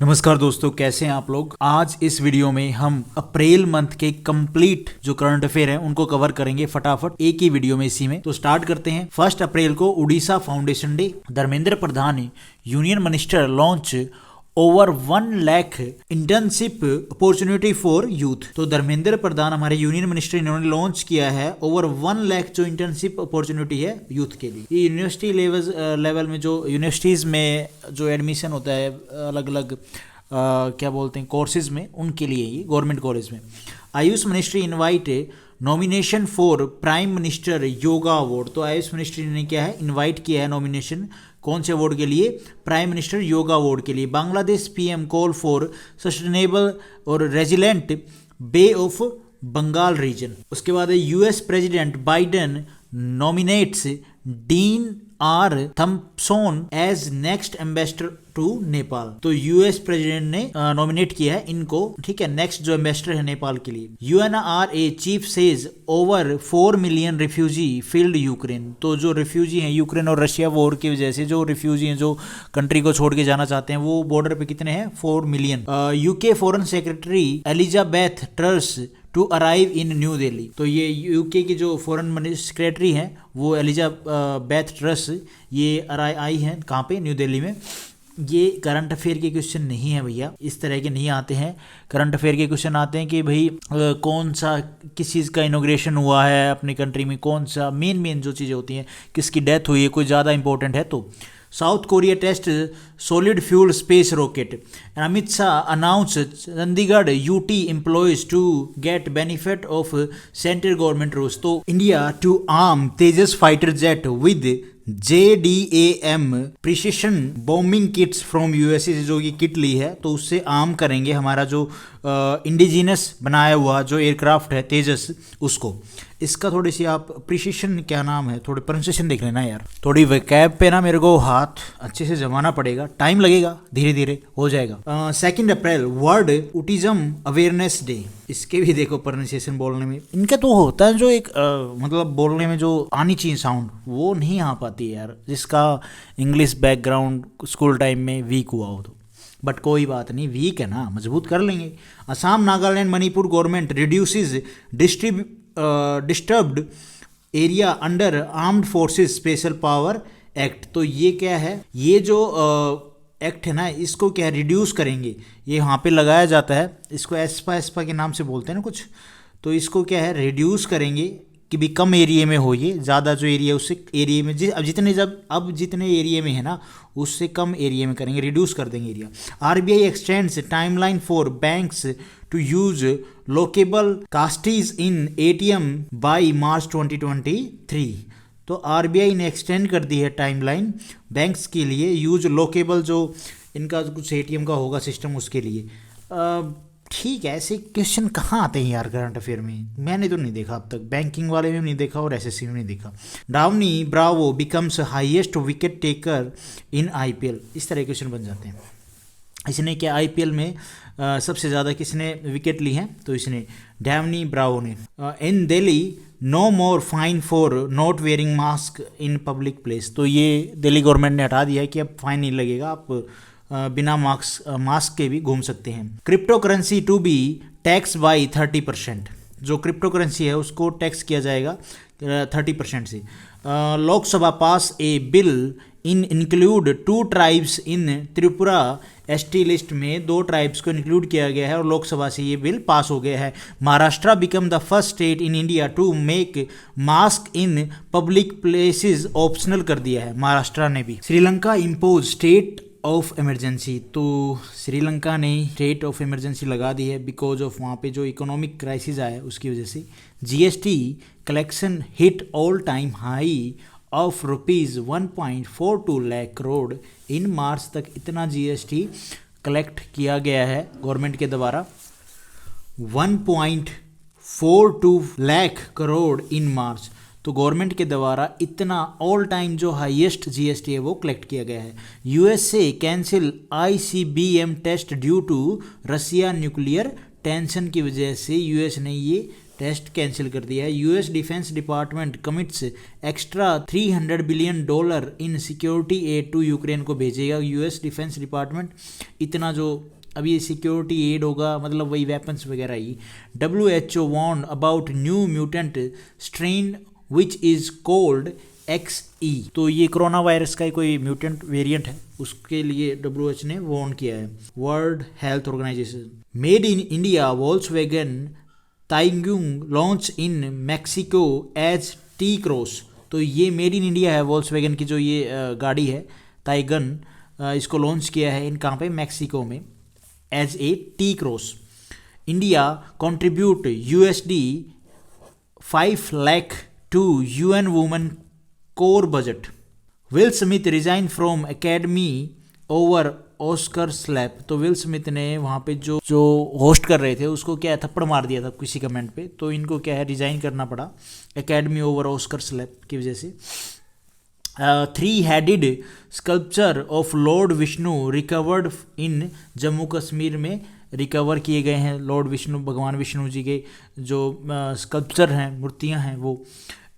नमस्कार दोस्तों, कैसे हैं आप लोग। आज इस वीडियो में हम अप्रैल मंथ के कंप्लीट जो करंट अफेयर हैं उनको कवर करेंगे फटाफट एक ही वीडियो में। इसी में तो स्टार्ट करते हैं। 1 अप्रैल को Orissa foundation day. Dharmendra Pradhan union minister launch over 1 lakh internship opportunity for youth. तो धर्मेंद्र प्रधान हमारे यूनियन मिनिस्टर, इन्होंने लॉन्च किया है ओवर 1 लाख जो इंटर्नशिप अपॉर्चुनिटी है यूथ के लिए। ये यूनिवर्सिटी लेवल में जो यूनिवर्सिटीज़ में जो एडमिशन होता है अलग अलग क्या बोलते हैं कोर्सेज में, उनके लिए ये गवर्नमेंट कॉलेज में। Ayush ministry invite nomination for prime minister yoga award. तो आयुष मिनिस्ट्री ने क्या है, इनवाइट किया है नॉमिनेशन कौन से अवार्ड के लिए, प्राइम मिनिस्टर योगा अवार्ड के लिए। Bangladesh PM call for sustainable और resilient bay of Bengal region. उसके बाद US president Biden nominates Dean R Thompson as next ambassador to Nepal. तो यूएस प्रेसिडेंट ने नॉमिनेट किया है इनको, ठीक है, नेक्स्ट जो एम्बेसडर है नेपाल के लिए। UNRA chief says over 4 million refugee field Ukraine. तो जो रिफ्यूजी हैं यूक्रेन और रशिया वॉर की वजह से जो रिफ्यूजी हैं जो कंट्री को छोड़ के जाना चाहते हैं, वो बॉर्डर पे कितने हैं, 4 million. UK foreign secretary Elizabeth Truss to arrive in New Delhi. तो ये यूके की जो फॉरेन सेक्रेटरी हैं वो एलिजाबेथ ट्रस ये आई हैं कहाँ पे, न्यू दिल्ली में। ये करंट अफेयर के क्वेश्चन नहीं है भैया, इस तरह के नहीं आते हैं। करंट अफेयर के क्वेश्चन आते हैं कि भाई कौन सा किस चीज़ का इनॉग्रेशन हुआ है अपनी कंट्री में, कौन सा मेन जो चीज़ें होती हैं, किसकी डेथ हुई है, कोई ज़्यादा इंपॉर्टेंट है तो। South Korea test solid fuel space rocket. Amit Shah announce Chandigarh UT employees to get benefit of central government rules. तो India to arm Tejas fighter jet with JDAM precision bombing kits from USA से जो ये किट ली है तो उससे arm करेंगे हमारा जो इंडिजिनस बनाया हुआ जो एयरक्राफ्ट है तेजस उसको। इसका थोड़ी सी आप प्रिसिशन क्या नाम है, थोड़ी प्रोनाउंसिएशन देख लेना यार। थोड़ी वैकैब पे ना मेरे को हाथ अच्छे से जमाना पड़ेगा, टाइम लगेगा, धीरे धीरे हो जाएगा। 2 अप्रैल वर्ल्ड ऑटिज्म अवेयरनेस डे। इसके भी देखो प्रोनाउंसिएशन बोलने में इनका तो होता है जो एक मतलब बोलने में जो आनी चाहिए साउंड वो नहीं आ पाती है यार, जिसका इंग्लिश बैकग्राउंड स्कूल टाइम में वीक हुआ हो तो। बट कोई बात नहीं, वीक है ना, मजबूत कर लेंगे। Assam Nagaland Manipur government reduces disturbed area under armed forces special power act. तो ये क्या है, ये जो एक्ट है ना इसको क्या रिड्यूस करेंगे, ये यहाँ पे लगाया जाता है, इसको एस्पा के नाम से बोलते हैं ना कुछ। तो इसको क्या है रिड्यूस करेंगे कि भी कम एरिया में हो, ये ज़्यादा जो एरिया उससे एरिया में अब जितने एरिया में है ना उससे कम एरिया में करेंगे, रिड्यूस कर देंगे area. RBI extends timeline for banks to use lockable cassettes in ATM by March 2023। तो आरबीआई ने एक्सटेंड कर दी है टाइमलाइन बैंक्स के लिए यूज लोकेबल जो इनका कुछ एटीएम का होगा सिस्टम उसके लिए। ठीक है, ऐसे क्वेश्चन कहाँ आते हैं यार करंट अफेयर में, मैंने तो नहीं देखा अब तक, बैंकिंग वाले में नहीं देखा और एसएससी में नहीं देखा। Dwayne Bravo becomes highest wicket taker in IPL. इस तरह क्वेश्चन बन जाते हैं। इसने क्या आईपीएल में सबसे ज़्यादा किसने विकेट ली हैं, तो इसने डावनी ब्रावो ने। In Delhi no more fine for not wearing mask in public place. तो ये दिल्ली गवर्नमेंट ने हटा दिया है कि अब फाइन नहीं लगेगा, आप बिना मास्क के भी घूम सकते हैं। Crypto currency to be tax by 30%। जो क्रिप्टो करेंसी है उसको टैक्स किया जाएगा 30% से। Lok Sabha pass a bill in include 2 tribes in Tripura ST list में 2 ट्राइब्स को इंक्लूड किया गया है और लोकसभा से ये बिल पास हो गया है। Maharashtra become the first state in India to make mask in public places optional कर दिया है महाराष्ट्र ने भी। Sri Lanka impose state of emergency. तो श्रीलंका ने स्टेट ऑफ इमरजेंसी लगा दी है बिकॉज ऑफ वहाँ पे जो इकोनॉमिक क्राइसिस आया उसकी वजह से। GST collection hit all time high of ₹1.42 lakh crore. In March तक इतना जीएसटी कलेक्ट किया गया है गवर्नमेंट के द्वारा, 1.42 लाख करोड़ इन मार्च। तो गवर्नमेंट के द्वारा इतना ऑल टाइम जो हाईएस्ट जीएसटी है वो कलेक्ट किया गया है। USA cancel ICBM test due to Russia nuclear tension की वजह से यूएस ने ये टेस्ट कैंसिल कर दिया है। US defence department commits extra $300 billion in security aid to Ukraine को भेजेगा। यूएस डिफेंस डिपार्टमेंट इतना जो अभी ये सिक्योरिटी एड होगा, मतलब वही वेपन्स वगैरह ही। WHO warn about new mutant strain which is called XE। तो ये कोरोना वायरस का कोई म्यूटेंट वेरिएंट है, उसके लिए WHO ने वार्न किया है। World health organisation. Made in India Volkswagen Taigun launch in Mexico as T cross. तो ये मेड इन इंडिया है वोल्क्सवैगन की जो ये गाड़ी है ताइगन, इसको लॉन्च किया है कहाँ पे, मैक्सिको में, as a T cross. India contribute $5 lakh to UN women core budget. Will Smith resign from Academy over Oscar slap. तो विल स्मिथ ने वहाँ पे जो होस्ट कर रहे थे उसको क्या है, थप्पड़ मार दिया था किसी कमेंट पे, तो इनको क्या है रिजाइन करना पड़ा एकेडमी ओवर ऑस्कर स्लैप की वजह से। 3-हेडेड sculpture of lord Vishnu recovered in Jammu Kashmir में रिकवर किए गए हैं लॉर्ड विष्णु, भगवान विष्णु जी के जो स्कल्पचर हैं, मूर्तियां हैं वो।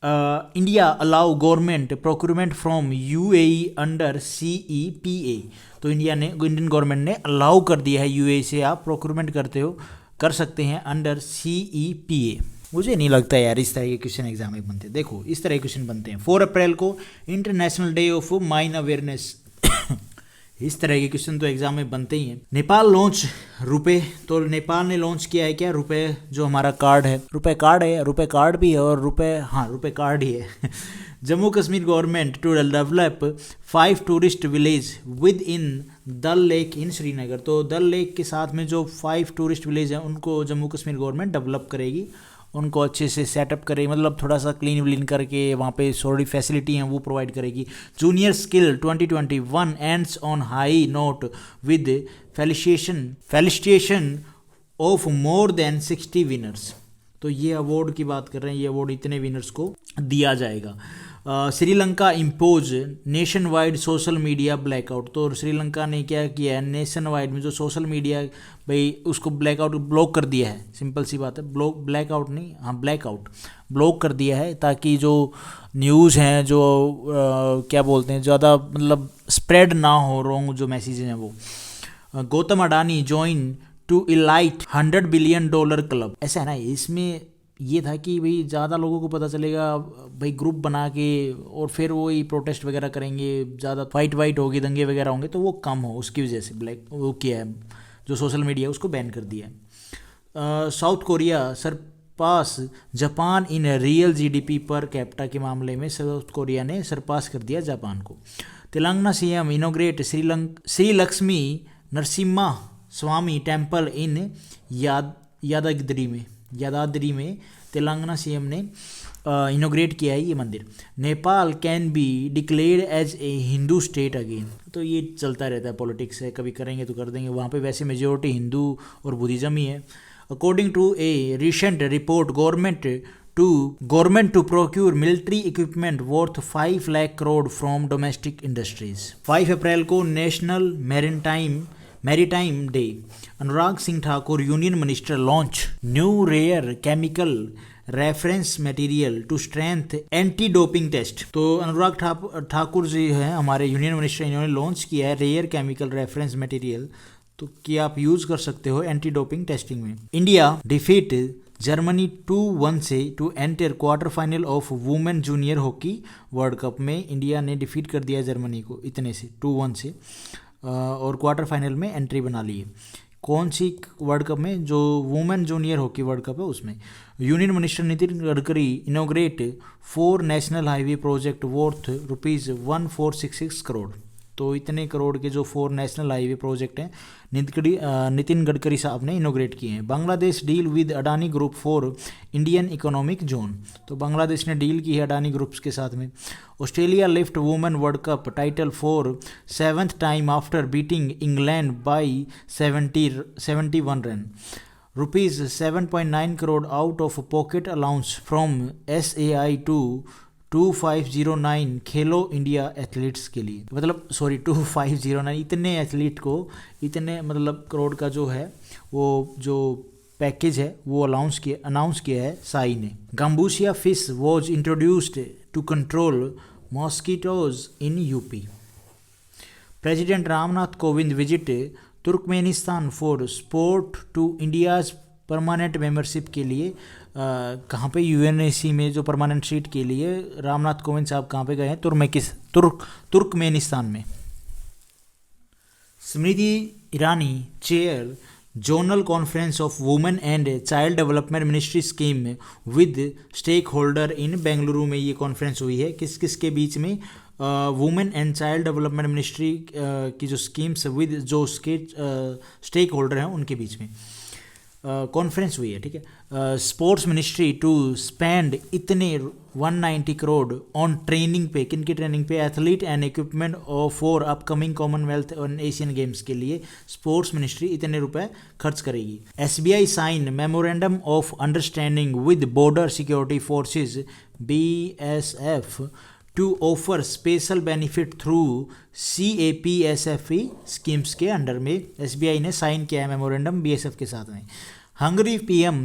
India allow government procurement from UAE under CEPA। तो इंडियन गवर्नमेंट ने अलाउ कर दिया है UAE से आप प्रोक्यूरमेंट कर सकते हैं अंडर CEPA। मुझे नहीं लगता यार इस तरह के क्वेश्चन एग्जाम में बनते। देखो इस तरह के क्वेश्चन बनते हैं। 4 अप्रैल को international day of mine awareness. इस तरह के क्वेश्चन तो एग्जाम में बनते ही हैं। नेपाल लॉन्च रुपए। तो नेपाल ने लॉन्च किया है क्या, रुपए जो हमारा कार्ड है, रुपए कार्ड भी है और रुपए कार्ड ही है। Jammu Kashmir government to develop 5 tourist village within Dal lake इन श्रीनगर। तो दल लेक के साथ में जो 5 टूरिस्ट विलेज हैं उनको जम्मू कश्मीर गवर्नमेंट डेवलप करेगी, उनको अच्छे से सेटअप करेगी, मतलब थोड़ा सा क्लीन करके वहाँ पे सॉरी फैसिलिटी हैं वो प्रोवाइड करेगी। Junior skill 2021 ends on high note with felicitation of more than 60 winners. तो ये अवार्ड की बात कर रहे हैं, ये अवार्ड इतने विनर्स को दिया जाएगा। Sri Lanka impose nation wide social media blackout. तो श्रीलंका ने क्या किया है, नेशन वाइड में जो सोशल मीडिया भाई उसको ब्लॉक कर दिया है। सिंपल सी बात है, ब्लॉक कर दिया है ताकि जो न्यूज़ हैं जो क्या बोलते हैं ज़्यादा मतलब स्प्रेड ना हो, रॉन्ग जो मैसेज हैं वो। Gautam Adani join to elite $100 billion club. ऐसा है ना, इसमें ये था कि भाई ज़्यादा लोगों को पता चलेगा भाई, ग्रुप बना के और फिर वो ही प्रोटेस्ट वगैरह करेंगे, ज़्यादा फाइट होगी, दंगे वगैरह होंगे, तो वो कम हो, उसकी वजह से वो किया है, जो सोशल मीडिया उसको बैन कर दिया है। South Korea surpass Japan in real GDP per capita के मामले में साउथ कोरिया ने सरपास कर दिया जापान को। Telangana CM inaugurate Shri Lakshmi Narasimha Swamy temple in Yadadri में तेलंगाना CM ने इनोग्रेट किया है ये मंदिर। Nepal can be declared as a Hindu state again. तो ये चलता रहता है, पॉलिटिक्स है, कभी करेंगे तो कर देंगे। वहाँ पे वैसे मेजोरिटी हिंदू और बुद्धिज्म ही है। According to a recent report government to procure military equipment worth 5 lakh crore from domestic industries. 5 अप्रैल को national maritime day. Anurag Singh Thakur union minister launch new rare chemical reference material to strength anti doping test. तो अनुराग ठाकुर जी हैं हमारे union minister, इन्होंने launch किया है rare chemical reference material, तो कि आप यूज कर सकते हो एंटी डोपिंग टेस्टिंग में। इंडिया डिफीट जर्मनी 2-1 से to enter quarter final of women junior hockey world cup में। इंडिया ने डिफीट कर दिया जर्मनी को इतने से 2-1 से, और क्वार्टर फाइनल में एंट्री बना ली है। कौन सी वर्ल्ड कप में, जो women junior hockey world cup है उसमें। Union minister Nitin Gadkari इनोग्रेट 4 national highway project worth ₹1466 crore. तो इतने करोड़ के जो 4 नेशनल हाईवे प्रोजेक्ट हैं नितिन गडकरी साहब ने इनोग्रेट किए हैं। Bangladesh deal with Adani group for Indian economic zone. तो बांग्लादेश ने डील की है अडानी ग्रुप्स के साथ में। Australia lift women world cup title for 7th time after beating England by 71 run. ₹7.9 crore out of pocket allowance from SAI to 2509 Khelo India athletes के लिए। मतलब 2509 इतने एथलीट को इतने मतलब करोड़ का जो है वो जो पैकेज है वो अनाउंस किया है साई ने। Gambusia fish was introduced to control mosquitoes in UP. President Ramnath Kovind visit Turkmenistan for sport to India's permanent membership के लिए कहाँ पे, यूएनएसी में जो परमानेंट सीट के लिए रामनाथ कोविंद साहब कहाँ पे गए हैं, तुर्कमेनिस्तान में। Smriti Irani chair zonal conference of women and child development ministry scheme with stakeholder in Bengaluru में ये कॉन्फ्रेंस हुई है। किस किस के बीच में, women and child development ministry की जो स्कीम्स विद जो स्टेक होल्डर हैं उनके बीच में कॉन्फ्रेंस हुई है, ठीक है। स्पोर्ट्स मिनिस्ट्री टू स्पेंड इतने 190 करोड़ ऑन ट्रेनिंग पे, किन की ट्रेनिंग पे, athlete and equipment for upcoming Commonwealth और एशियन गेम्स के लिए स्पोर्ट्स मिनिस्ट्री इतने रुपए खर्च करेगी। SBI sign memorandum of understanding with border security forces BSF to offer special benefit through CAPSFE schemes के अंडर में एसबीआई ने साइन किया है मेमोरेंडम BSF के साथ में। Hungary PM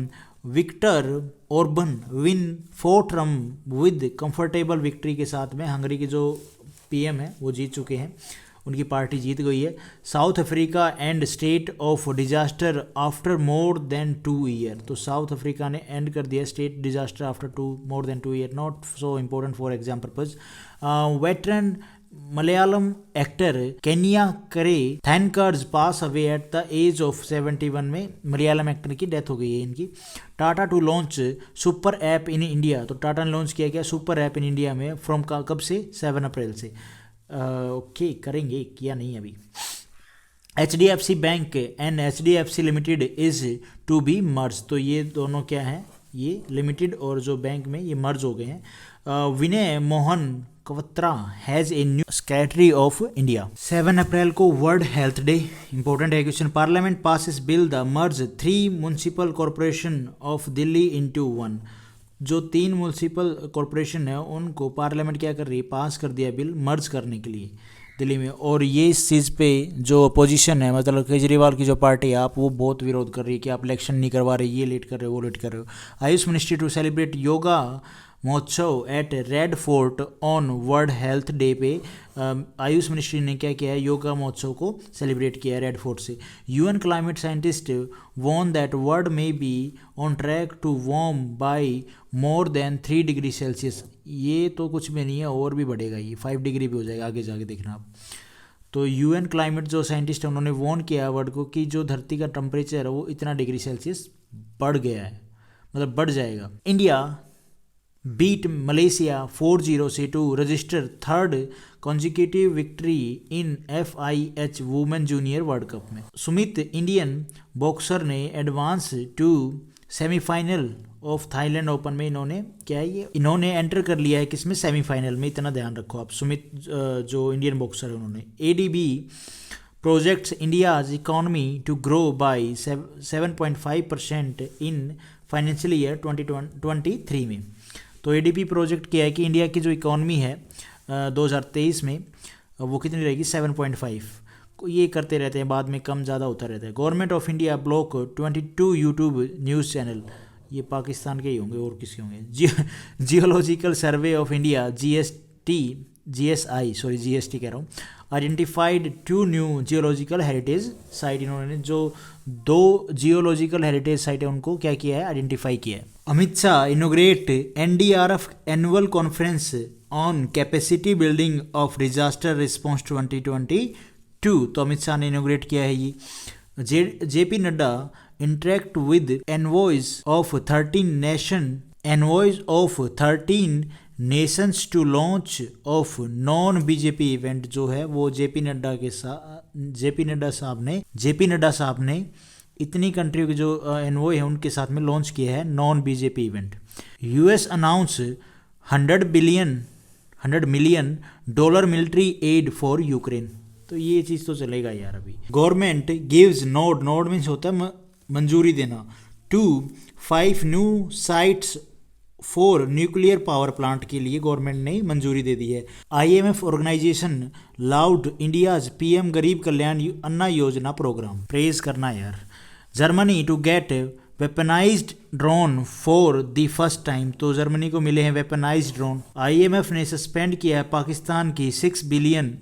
Viktor Orban win 4 term with comfortable victory के साथ में हंगरी के जो PM है वो जीत चुके हैं, उनकी पार्टी जीत गई है। South Africa end state of disaster after more than 2 year. तो साउथ अफ्रीका ने एंड कर दिया state disaster after more than 2 year, not so important for exam purpose. Veteran Malayalam actor Kainakary Thankaraj pass away at the age of 71 में Malayalam actor की death हो गई है इनकी। Tata to launch super app in India. तो टाटा ने लॉन्च किया गया सुपर ऐप इन इंडिया में फ्रॉम कब से, 7 अप्रैल से। ओके करेंगे, किया नहीं अभी। HDFC bank and HDFC limited is to be merge. तो ये दोनों क्या हैं, ये लिमिटेड और जो बैंक में ये मर्ज हो गए हैं। Vinay Mohan Kwatra has a new secretary of India. 7 April को वर्ल्ड हेल्थ डे, इंपॉर्टेंट है question. Parliament passes bill the merge 3 municipal corporation of Delhi into 1। जो 3 म्युनिसिपल कॉरपोरेशन है उनको पार्लियामेंट क्या कर रही है, पास कर दिया बिल मर्ज करने के लिए दिल्ली में। और ये इस चीज़ पे जो अपोजिशन है, मतलब केजरीवाल की जो पार्टी है, आप वो बहुत विरोध कर रही है कि आप इलेक्शन नहीं करवा रहे, ये लेट कर रहे हो, वो लेट कर रहे हो। AYUSH ministry to celebrate yoga Mahotsav at Red Fort on world health day पे आयुष मिनिस्ट्री ने क्या किया है, योगा महोत्सव को सेलिब्रेट किया है रेड फोर्ट से। UN climate scientist warn that world may be on track to warm by more than 3 degree Celsius. ये तो कुछ भी नहीं है, और भी बढ़ेगा, ये 5 डिग्री भी हो जाएगा आगे जाके, देखना आप। तो यूएन क्लाइमेट जो साइंटिस्ट है उन्होंने वॉर्न किया वर्ल्ड को कि जो धरती का टेम्परेचर है वो इतना डिग्री सेल्सियस बढ़ गया है, मतलब बढ़ जाएगा। इंडिया बीट मलेशिया 4-0 से to register 3rd consecutive victory in FIH women junior world cup में। सुमित इंडियन बॉक्सर ने advance to semifinal of Thailand open में इन्होंने क्या है, ये इन्होंने एंटर कर लिया है किसमें, सेमीफाइनल में। इतना ध्यान रखो आप, सुमित जो इंडियन बॉक्सर है उन्होंने। ADB projects India's economy to grow by 7.5% in financial year 2023 में। तो ADB प्रोजेक्ट किया है कि इंडिया की जो इकॉनमी है 2023 में वो कितनी रहेगी, 7.5। ये करते रहते हैं, बाद में कम ज़्यादा होता रहता है। Government of India block 22 YouTube news channel, ये पाकिस्तान के ही होंगे और किसके होंगे। Geological survey of India GSI कह रहा हूँ, identified 2 new geological heritage site. इन्होंने जो 2 जियोलॉजिकल हेरिटेज साइट है उनको क्या किया है, आइडेंटिफाई किया है। Amit Shah इनोग्रेट NDRF annual conference on capacity building of disaster response 2022। तो अमित शाह ने इनोग्रेट किया है ये। JP Nadda interact with envoys of 13 nations to launch of non BJP event. जो है वो JP नड्डा साहब ने इतनी कंट्रियों के जो एनवॉय है उनके साथ में लॉन्च किया है non BJP event. US announce $100 million military add for Ukraine. तो ये चीज़ तो चलेगा यार। अभी गवर्नमेंट गिव्स नोड मीन्स होता है मंजूरी देना, to 5 new sites for nuclear power plant के लिए गवर्नमेंट ने मंजूरी दे दी है। IMF organization laud India's PM Garib Kalyan Anna Yojana program. Praise करना यार। Germany to get weaponized drone for the first time, तो जर्मनी को मिले हैं वेपनाइज्ड ड्रोन। आईएमएफ ने सस्पेंड किया है पाकिस्तान की $6 बिलियन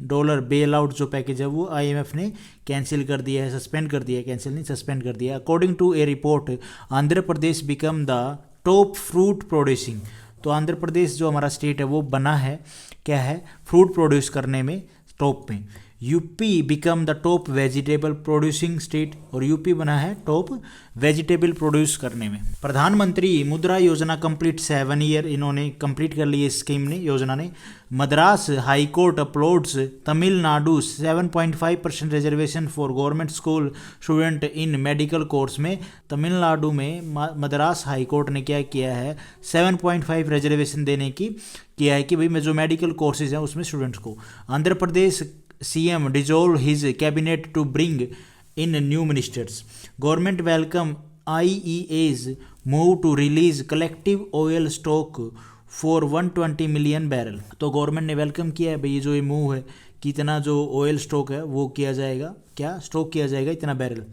बेल आउट जो पैकेज है वो आईएमएफ ने कैंसिल कर दिया है, सस्पेंड कर दिया है, कैंसिल नहीं सस्पेंड कर दिया। According to a report Andhra Pradesh become the top fruit producing, तो आंध्र प्रदेश जो हमारा स्टेट है वो बना है क्या है, फ्रूट प्रोड्यूस करने में टॉप में। UP become the top vegetable producing state, और यूपी बना है टॉप वेजिटेबल प्रोड्यूस करने में। प्रधानमंत्री मुद्रा योजना कंप्लीट 7 ईयर, इन्होंने कंप्लीट कर ली इस स्कीम ने, योजना ने। Madras high court uploads Tamil Nadu 7.5% reservation for government school student in medical course में। तमिलनाडु में मद्रास हाई कोर्ट ने क्या किया है, 7.5 रिजर्वेशन देने की किया है कि भाई जो मेडिकल कोर्सेज हैं उसमें स्टूडेंट्स को। Andhra Pradesh CM dissolved his cabinet to bring in new ministers. Government welcome IEA's move to release collective oil stock for 120 million barrel. तो गवर्नमेंट ने वेलकम किया है भाई ये जो ये मूव है कि इतना जो ऑयल स्टॉक है वो किया जाएगा, क्या स्टॉक किया जाएगा इतना barrel,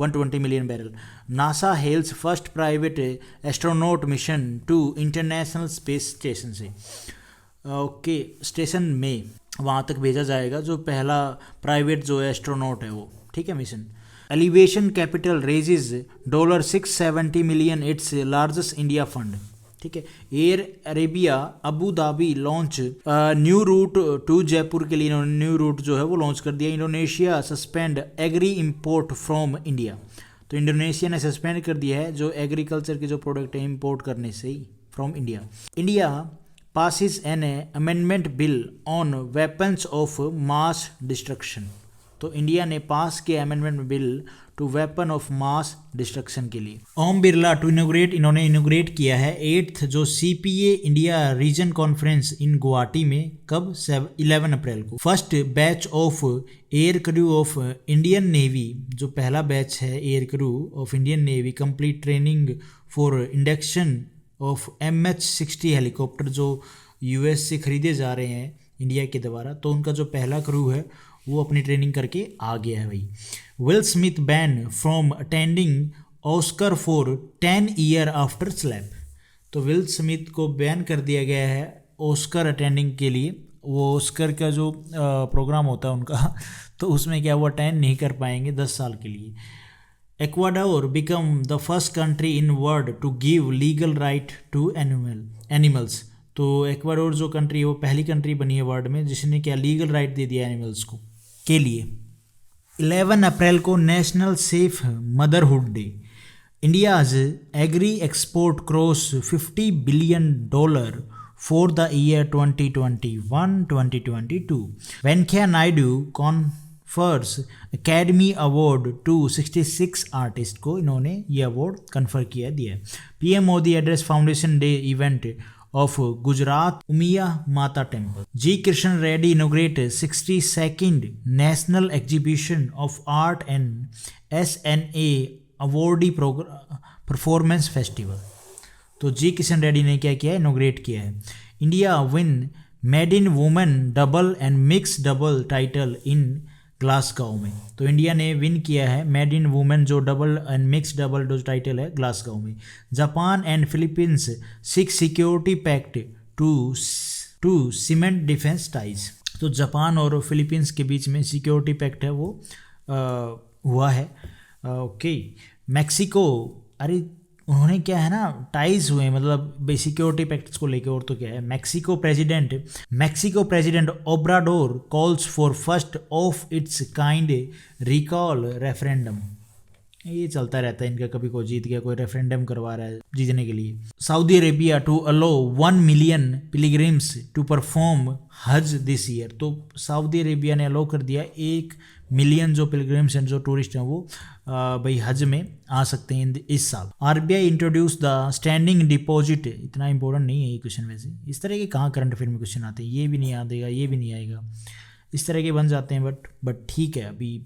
120 million barrel. NASA hails first private astronaut mission to international space station से, ओके स्टेशन में वहाँ तक भेजा जाएगा जो पहला प्राइवेट जो एस्ट्रोनॉट है वो, ठीक है mission. Elevation capital raises $670 million, it's largest India fund, ठीक है। Air Arabia Abu Dhabi launch new route to Jaipur के लिए इन्होंने न्यू रूट जो है वो लॉन्च कर दिया। Indonesia suspend agri import from India, तो इंडोनेशिया ने सस्पेंड कर दिया है जो एग्रीकल्चर के जो प्रोडक्ट है इंपोर्ट करने से ही from India. India passes an amendment bill on weapons of mass destruction, तो इंडिया ने पास किया amendment bill to weapon of mass destruction के लिए। ओम बिरला टू इनोग्रेट, इन्होंने इनोग्रेट किया है 8th जो CPA India region conference in Guwahati में, कब 11 अप्रैल को। First batch of air crew of Indian navy, जो पहला बैच है air crew of Indian navy complete training for induction of MH-60 helicopter जो US से खरीदे जा रहे हैं इंडिया के द्वारा, तो उनका जो पहला क्रू है वो अपनी ट्रेनिंग करके आ गया है भाई। Will Smith ban from attending Oscar for 10 year after slap, तो विल स्मिथ को बैन कर दिया गया है ऑस्कर अटेंडिंग के लिए। वो ऑस्कर का जो प्रोग्राम होता है उनका तो उसमें क्या वो अटेंड नहीं कर पाएंगे 10 साल के लिए। Ecuador become the first country in world to give legal right to animals, तो एक्वाडोर जो कंट्री है वो पहली कंट्री बनी है वर्ल्ड में जिसने क्या लीगल राइट दे दिया एनिमल्स को के लिए। 11 अप्रैल को national safe motherhood day. India's agri export cross $50 billion for the year 2021-2022। Venkaiah Naidu first academy award to 66 artist को इन्होंने ये अवार्ड कन्फर किया दिया है। PM Modi address foundation day event of Gujarat Umiya Mata temple. G Krishna Reddy inaugurate 62nd national exhibition of art and SNA awardee performance festival, तो G Kishan Reddy ने क्या किया है, इनोग्रेट किया है। India win made in women double and mix double title in Glasgow में, तो India ने विन किया है मेड इन वुमेन जो डबल एंड मिक्स डबल जो टाइटल है ग्लासगो में। Japan and Philippines six security pact to cement defence ties, तो जापान और फिलीपींस के बीच में सिक्योरिटी पैक्ट है वो हुआ है। ओके मैक्सिको, अरे उन्होंने क्या है ना टाइज हुए मतलब सिक्योरिटी पैक्ट्स को लेकर, और तो क्या है। Mexico president Obrador calls for first of its kind recall referendum, ये चलता रहता है इनका, कभी कोई जीत गया कोई रेफरेंडम करवा रहा है जीतने के लिए। Saudi Arabia to allow 1 million pilgrims to perform hajj this year, तो सऊदी अरेबिया ने अलो कर दिया 1 मिलियन जो पिलग्रिम्स हैं जो टूरिस्ट हैं वो भाई हज में आ सकते हैं इस साल। RBI introduce the standing deposit, इतना इंपॉर्टेंट नहीं है ये क्वेश्चन वैसे, इस तरह के कहाँ करंट अफेयर में क्वेश्चन आते हैं, ये भी नहीं आएगा ये भी नहीं आएगा, इस तरह के बन जाते हैं बट ठीक है अभी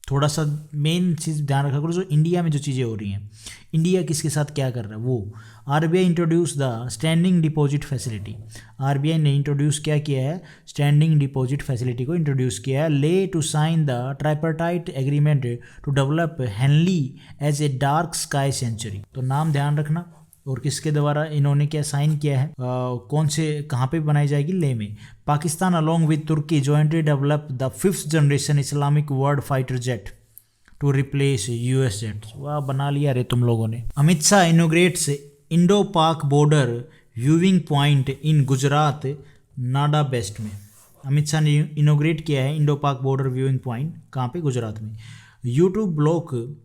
थोड़ा सा मेन चीज़ ध्यान रखा करो, जो इंडिया में जो चीज़ें हो रही हैं, इंडिया किसके साथ क्या कर रहा है वो। RBI introduce the standing deposit facility. RBI ने इंट्रोड्यूस क्या किया है, स्टैंडिंग डिपॉजिट फैसिलिटी को इंट्रोड्यूस किया है। Leh to sign the tripartite agreement to develop Hanle as a dark sky sanctuary. तो नाम ध्यान रखना, और किसके द्वारा इन्होंने क्या साइन किया है, कौन से कहाँ पे बनाई जाएगी, ले में। Pakistan along with Turkey jointly develop the 5th generation Islamic world fighter jet to replace US jet. वाह, बना लिया रे तुम लोगों ने। Amit Shah inaugurates Indo Pak border viewing point in Gujarat Nada Bet में। अमित शाह ने इनोग्रेट किया है Indo Pak border viewing point, कहाँ पे, गुजरात में। यूट्यूब ब्लॉक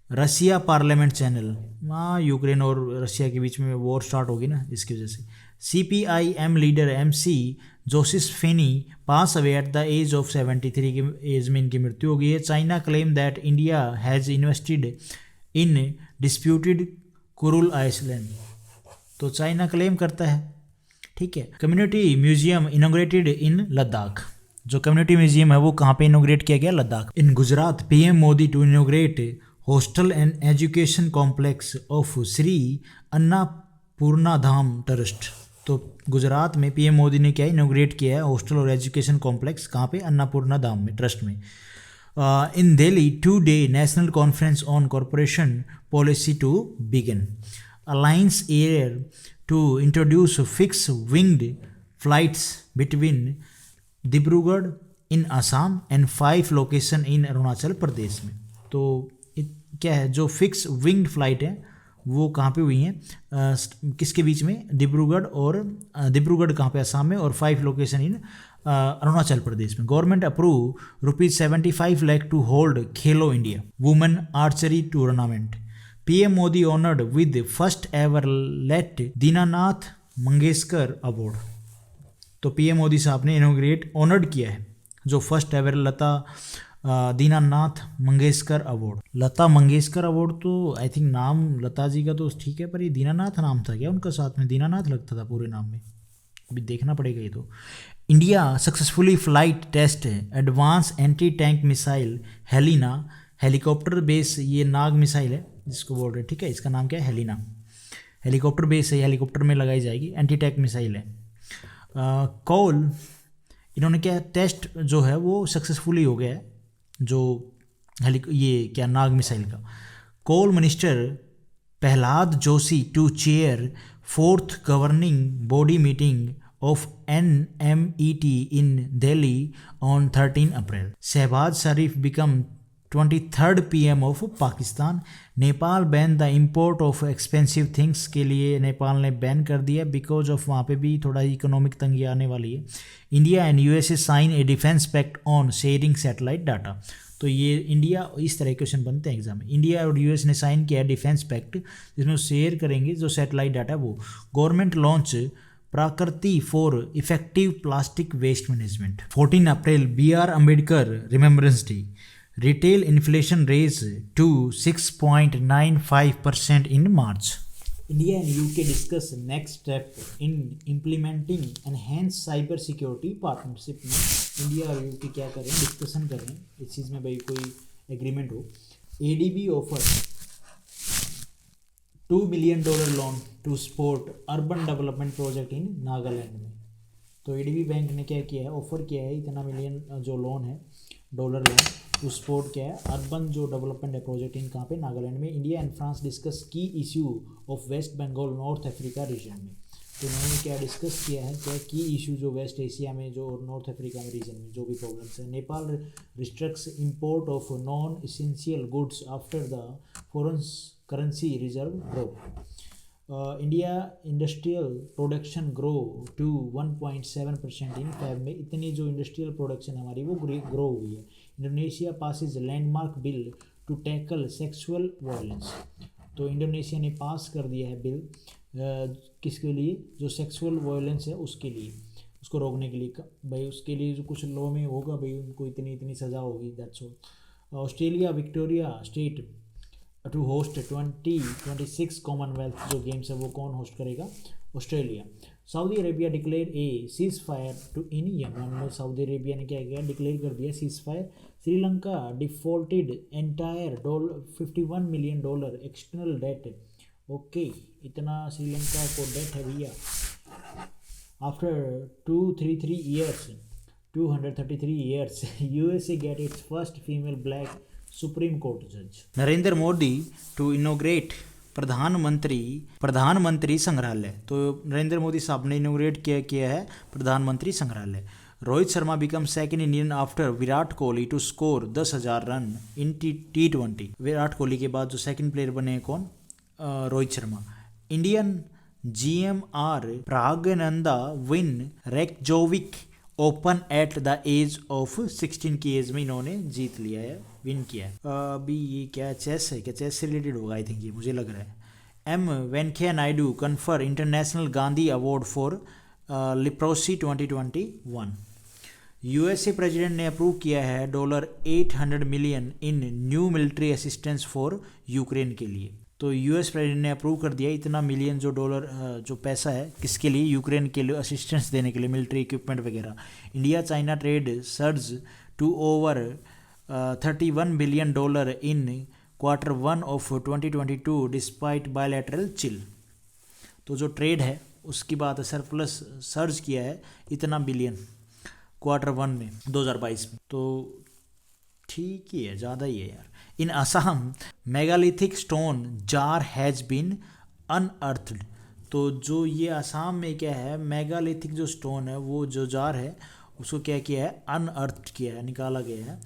रसिया पार्लियामेंट चैनल। हाँ, यूक्रेन और रशिया के बीच में वॉर स्टार्ट होगी ना, इसकी वजह से। CPIM leader MC Josephine pass away at the age of 73 की एज में इनकी मृत्यु हो गई है। China claim that India has invested in disputed Kuril island. तो चाइना क्लेम करता है, ठीक है। Community museum inaugurated in Ladakh. जो कम्युनिटी म्यूजियम है वो कहाँ पे इनोग्रेट किया गया, Ladakh. In Gujarat PM Modi to inaugurate hostel and education complex of Shri Annapurna Dham trust. तो गुजरात में PM मोदी ने क्या इनोग्रेट किया है, हॉस्टल और एजुकेशन कॉम्प्लेक्स, कहाँ पे, अन्नापूर्णा धाम में, ट्रस्ट में। In Delhi 2-day national conference on corporation policy to begin. Alliance air to introduce fix winged flights between Dibrugarh in Assam and 5 location in Arunachal Pradesh में। तो क्या है, जो फिक्स विंग्ड फ्लाइट है वो कहाँ पे हुई हैं, किसके बीच में, डिब्रूगढ़ और डिब्रूगढ़ कहाँ पे, असम में, और 5 लोकेशन इन अरुणाचल प्रदेश में। Government approve ₹75 lakh to hold Khelo India women archery tournament. PM Modi honoured with first ever Lata Dinanath Mangeshkar award. तो PM मोदी साहब ने इनोग्रेट ऑनर्ड किया है जो first ever Lata Dinanath Mangeshkar award. Lata Mangeshkar award, तो आई थिंक नाम लता जी का तो ठीक है, पर ये दीनानाथ नाम था क्या उनका, साथ में दीनानाथ लगता था पूरे नाम में, अभी देखना पड़ेगा ये तो। India successfully flight test advance anti tank missile Helina. Helicopter base ये नाग मिसाइल है जिसको बोल रहे, ठीक है, इसका नाम क्या है, हेलिना। हेलीकॉप्टर बेस है, हेलीकॉप्टर में लगाई जाएगी, एंटी टैंक मिसाइल है। कॉल इन्होंने क्या टेस्ट जो है वो सक्सेसफुली हो गया है, जो ये क्या नाग मिसाइल का। Coal minister Prahlad Joshi to chair 4th governing body meeting of NMET in Delhi on 13 April. Shehbaz Sharif become 23rd PM of Pakistan. Nepal ban the import of expensive things के लिए नेपाल ने बैन कर दिया, बिकॉज ऑफ वहाँ पे भी थोड़ा इकोनॉमिक तंगी आने वाली है। India and USA sign a defence pact on sharing satellite data. तो ये इंडिया, इस तरह के क्वेश्चन बनते हैं एग्जाम में। इंडिया और US ने साइन किया है डिफेंस पैक्ट, जिसमें शेयर करेंगे जो सैटेलाइट डाटा वो। Government launch Prakriti for effective plastic waste management. 14 April BR Ambedkar remembrance day. Retail inflation raised to 6.95% in March. India and UK discuss next step in implementing enhanced cyber security partnership में India और UK क्या कर रहे हैं, discussion कर रहे हैं इस चीज़ में, भाई कोई एग्रीमेंट हो। ADB offer $2 million loan to support urban development project in Nagaland में। तो ADB बैंक ने क्या किया है, ऑफर किया है इतना मिलियन जो लोन है, डॉलर लोन टू सपोर्ट क्या है, अर्बन जो डेवलपमेंट है प्रोजेक्ट इन कहाँ पे, नागालैंड में। India and France discuss key issue of West Bengal North Africa region में। तो उन्होंने क्या डिस्कस किया है, क्या की इशू जो वेस्ट एशिया में जो नॉर्थ अफ्रीका में रीजन में जो भी प्रॉब्लम्स है। Nepal restricts import of non essential goods after the foreign currency reserve drop. India industrial production grow to 1.7% in Feb में। इतनी जो इंडस्ट्रियल प्रोडक्शन हमारी वो ग्रो हुई है। Indonesia passes landmark bill to tackle sexual violence. तो Indonesia ने pass कर दिया है बिल किसके लिए, जो सेक्सुअल वायलेंस है उसके लिए, उसको रोकने के लिए। भाई उसके लिए जो कुछ लॉ में होगा भाई उनको इतनी सज़ा होगी, that's all. Australia Victoria state to host 2026 Commonwealth जो गेम्स है वो कौन होस्ट करेगा, Australia. Saudi Arabia declare a cease fire to in Yemen में। सऊदी अरेबिया ने क्या किया, डिक्लेयर कर दिया cease fire Sri Lanka defaulted entire $51 million external debt. Okay, इतना श्रीलंका को डेट है भैया। After 233 years USA get its first female black Supreme Court judge। Narendra Modi to inaugurate Pradhanmantri Sangrahalaya. तो नरेंद्र मोदी साहब ने इनोग्रेट किया है Pradhanmantri Sangrahalaya. Rohit Sharma become second Indian after Virat Kohli to score 10,000 run in T20। Virat Kohli के बाद जो सेकंड प्लेयर बने कौन? Rohit Sharma. Indian GMR Praggnanandhaa win Reykjavik open at the age of 16 की एज में इन्होंने जीत लिया है, विन किया है। अभी ये क्या चेस है, क्या चेस से रिलेटेड होगा आई थिंक, ये मुझे लग रहा है। M Venkaiah Naidu confer international Gandhi award for leprosy 2021। USA president ने अप्रूव किया है $800 million in new military assistance for Ukraine के लिए। तो US प्रेसिडेंट ने अप्रूव कर दिया इतना मिलियन जो डॉलर जो पैसा है किसके लिए? यूक्रेन के लिए असिस्टेंस देने के लिए, मिलिट्री इक्विपमेंट वगैरह। India China trade surge to over $31 billion in Q1 of 2022 despite bilateral chill. तो जो ट्रेड है उसकी बात है, सरप्लस सर्ज किया है इतना बिलियन Q1 में 2022 में, तो ठीक ही है, ज़्यादा ही है यार। In Assam megalithic stone jar has been unearthed. तो जो ये असम में क्या है, मेगालिथिक जो स्टोन है वो जो जार है उसको क्या किया है? अनअर्थ किया है, निकाला गया है।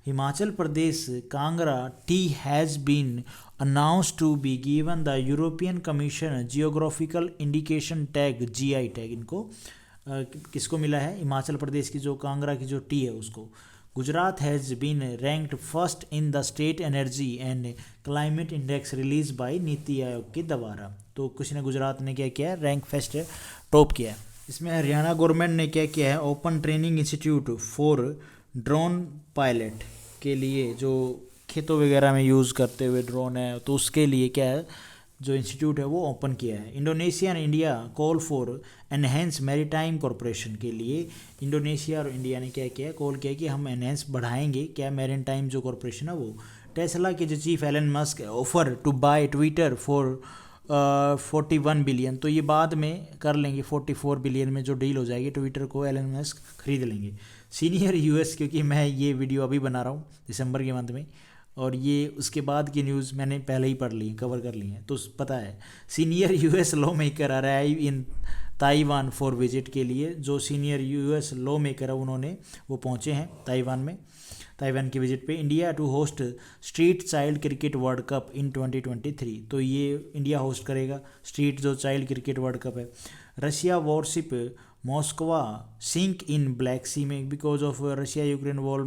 Himachal Pradesh Kangra tea has been announce to be given the European commission geographical indication tag GI tag. इनको किसको मिला है? हिमाचल प्रदेश की जो कांगड़ा की जो टी है उसको। Gujarat has been ranked first in the state energy and climate index release by Niti Aayog के द्वारा। तो किसी ने गुजरात ने क्या किया है? रैंक फर्स्ट है, टॉप किया है। इसमें हरियाणा गवर्नमेंट ने क्या किया है? Open training institute for drone pilot के लिए, जो खेतों वगैरह में यूज़ करते हुए ड्रोन है, तो उसके लिए क्या है जो इंस्टीट्यूट है वो ओपन किया है। Indonesia and India call for enhance maritime corporation के लिए इंडोनेशिया और इंडिया ने क्या किया? कॉल किया कि हम एनहेंस बढ़ाएंगे क्या मैरीटाइम जो कॉरपोरेशन है वो। टेस्ला के जो chief Elon Musk offer to buy Twitter for 41 billion. तो ये बाद में कर लेंगे, 44 बिलियन में जो डील हो जाएगी ट्विटर को एलन मस्क खरीद लेंगे। सीनियर US, क्योंकि मैं ये वीडियो अभी बना रहा हूँ दिसंबर के मंथ में, और ये उसके बाद की न्यूज़ मैंने पहले ही पढ़ ली, कवर कर ली है, तो पता है। Senior US law maker arrive in Taiwan for visit के लिए, जो सीनियर US लॉ मेकर है उन्होंने वो पहुँचे हैं ताइवान की विजिट पे। India to host street child cricket world cup in 2023। तो ये इंडिया होस्ट करेगा स्ट्रीट जो चाइल्ड क्रिकेट वर्ल्ड कप है। Russia warship Moskva sink in Black Sea में, because of Russia Ukraine war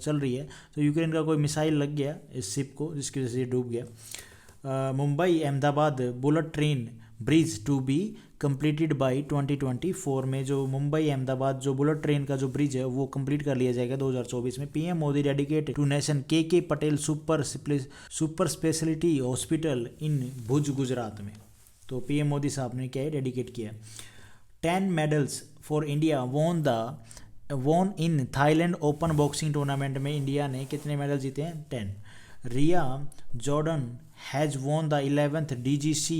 चल रही है, तो यूक्रेन का कोई मिसाइल लग गया इस शिप को, जिसकी वजह से डूब गया। Mumbai Ahmedabad bullet train bridge to be completed by 2024 में, जो मुंबई अहमदाबाद जो बुलेट ट्रेन का जो ब्रिज है वो कंप्लीट कर लिया जाएगा 2024 में। PM Modi dedicated to nation KK Patel super speciality hospital in Bhuj Gujarat में। तो PM मोदी साहब ने क्या है? डेडिकेट किया। 10 medals for India won in Thailand open boxing tournament में इंडिया ने कितने मेडल जीते हैं? 10। Riya Jordan has won the 11th DGC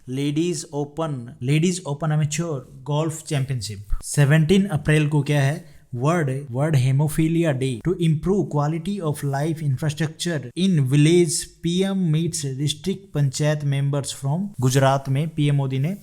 ladies open amateur golf championship. 17 April को क्या है? World haemophilia day to improve quality of life infrastructure in village. PM meets district panchayat members from Gujarat में PM Modi ने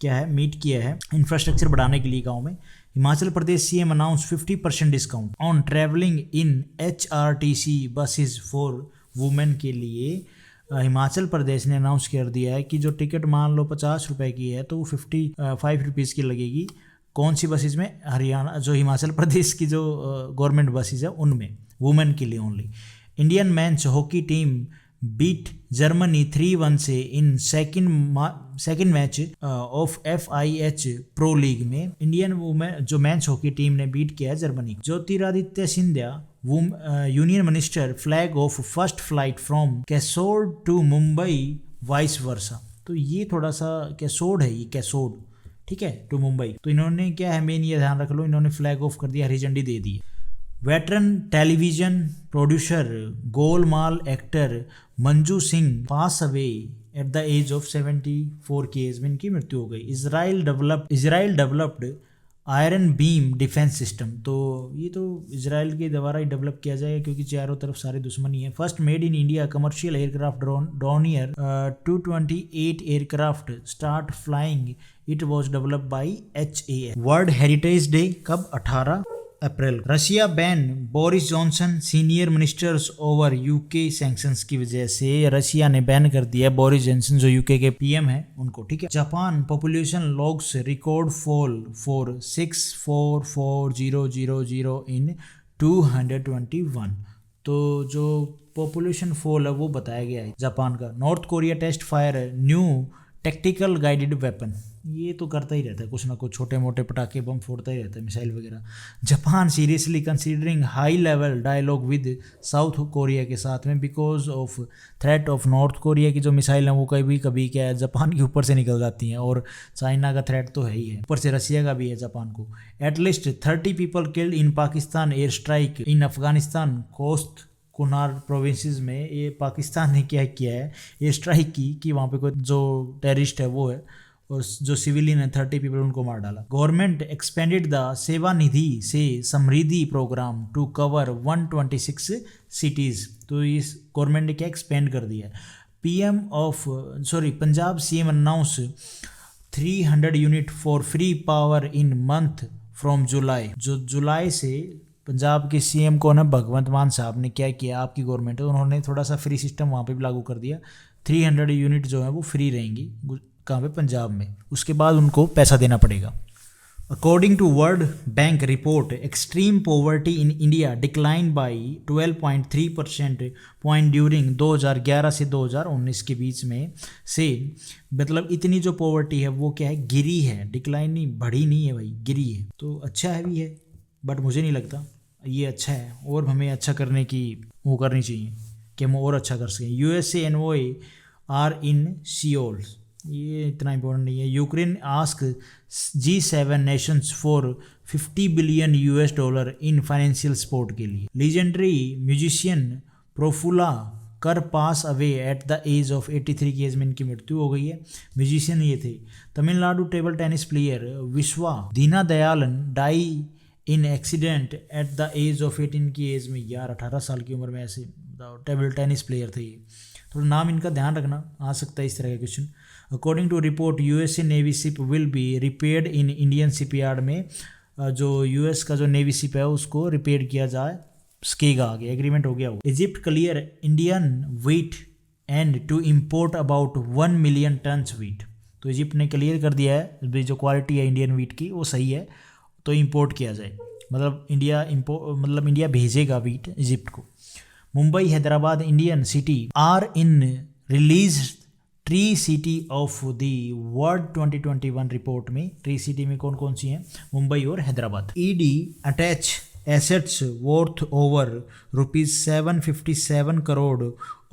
क्या है? मीट किया है इंफ्रास्ट्रक्चर बढ़ाने के लिए गांव में। Himachal Pradesh CM announce 50% discount on travelling in HRTC buses for women के लिए। हिमाचल प्रदेश ने अनाउंस कर दिया है कि जो टिकट मान लो 50 रुपए की है तो वो 55 रुपीज़ की लगेगी। कौन सी बसेस में? हरियाणा जो हिमाचल प्रदेश की जो गवर्नमेंट बसेस है उनमें, वुमेन के लिए only. Indian men's hockey team beat Germany 3-1 से in second match of FIH pro league में। इंडियन वुमेन जो मेंस हॉकी टीम ने बीट किया है Germany. Jyotiraditya Scindia union minister flag off first flight from Keshod to Mumbai vice versa. तो ये थोड़ा सा कैसोड है, ये कैसोड, ठीक है, टू मुंबई। तो इन्होंने क्या है, मेन ये ध्यान रख लो, इन्होंने फ्लैग ऑफ कर दिया, हरी झंडी दे दी। Veteran television producer Golmaal actor Manju Singh pass away at the age of 74 की एज में इनकी मृत्यु हो गई। Israel developed iron beam defence system, तो ये तो इजराइल के द्वारा ही डेवलप किया जाएगा क्योंकि चारों तरफ सारे दुश्मनी है। First made in India commercial aircraft Dornier 228 aircraft start flying, it was developed by HAL। World heritage day कब? 18 April. Russia ban Boris Johnson senior ministers over UK sanctions की वजह से रशिया ने बैन कर दिया बोरिस जॉनसन जो UK के PM हैं उनको, ठीक है। Japan population logs record fall for 644,000 in 221, तो जो पॉपुलेशन फॉल है वो बताया गया है जापान का। North Korea test fire new tactical guided weapon, ये तो करता ही रहता है कुछ ना कुछ, छोटे मोटे पटाखे बम फोड़ता ही रहता है, मिसाइल वगैरह। Japan seriously considering high level dialogue with South Korea के साथ में because of threat of North Korea की जो मिसाइल हैं वो कभी कभी क्या है जापान के ऊपर से निकल जाती हैं, और चाइना का थ्रेट तो है ही है, ऊपर से रशिया का भी है जापान को। At least 30 people killed in Pakistan air strike in Afghanistan Khost Kunar provinces में। ये पाकिस्तान ने क्या किया है, एयर स्ट्राइक की कि वहाँ पे कोई जो टेररिस्ट है वो है, और जो सिविलियन है 30 पीपल उनको मार डाला। गवर्नमेंट एक्सपेंडेड द सेवा निधि से समृद्धि प्रोग्राम टू कवर 126 सिटीज़, तो इस गवर्नमेंट ने क्या एक्सपेंड कर दिया है। Punjab CM announce 300 unit for free power in month from जुलाई, जो जुलाई से पंजाब के CM को ना भगवंत मान साहब ने क्या किया, आपकी गवर्नमेंट है, उन्होंने थोड़ा सा फ्री सिस्टम वहाँ पे भी लागू कर दिया। 300 यूनिट जो है वो फ्री रहेंगी, कहाँ पे? पंजाब में। उसके बाद उनको पैसा देना पड़ेगा। According to World Bank report extreme poverty in India decline by 12.3% point during 2011 से 2019 के बीच में से, मतलब इतनी जो पॉवर्टी है वो क्या है, गिरी है, डिक्लाइन नहीं, बढ़ी नहीं है भाई, गिरी है। तो अच्छा है भी है, बट मुझे नहीं लगता ये अच्छा है, और हमें अच्छा करने की वो करनी चाहिए कि हम और अच्छा कर सकें। USA envoy are in Seoul, ये इतना इम्पोर्टेंट नहीं है। Ukraine ask G7 nations for $50 billion in financial support के लिए। Legendary musician Prafulla Kar pass away at the age of 83 की एज में इनकी मृत्यु हो गई है। म्यूजिशियन ये थे। Tamil Nadu table tennis player Vishwa Deenadayalan die in accident at the age of 18 की एज में। यार 18 साल की उम्र में ऐसे टेबल टेनिस प्लेयर थे ये, थोड़ा नाम इनका ध्यान रखना, आ सकता है इस तरह का question. According to report USA navy ship will be repaired in Indian shipyard में, जो US का जो नेवी शिप है उसको रिपेयर किया जाए, सकेगा आगे, एग्रीमेंट हो गया हो। Egypt clear Indian wheat and to import about 1 million tons wheat, तो इजिप्ट ने क्लियर कर दिया है जो क्वालिटी है इंडियन व्हीट की वो सही है तो इंपोर्ट किया जाए, मतलब इंडिया भेजेगा व्हीट इजिप्ट को। Mumbai Hyderabad Indian city are in release tree city of the world 2021 report में। ट्री सिटी में कौन कौन सी हैं? मुंबई और Hyderabad. ED attach assets worth over ₹757 crore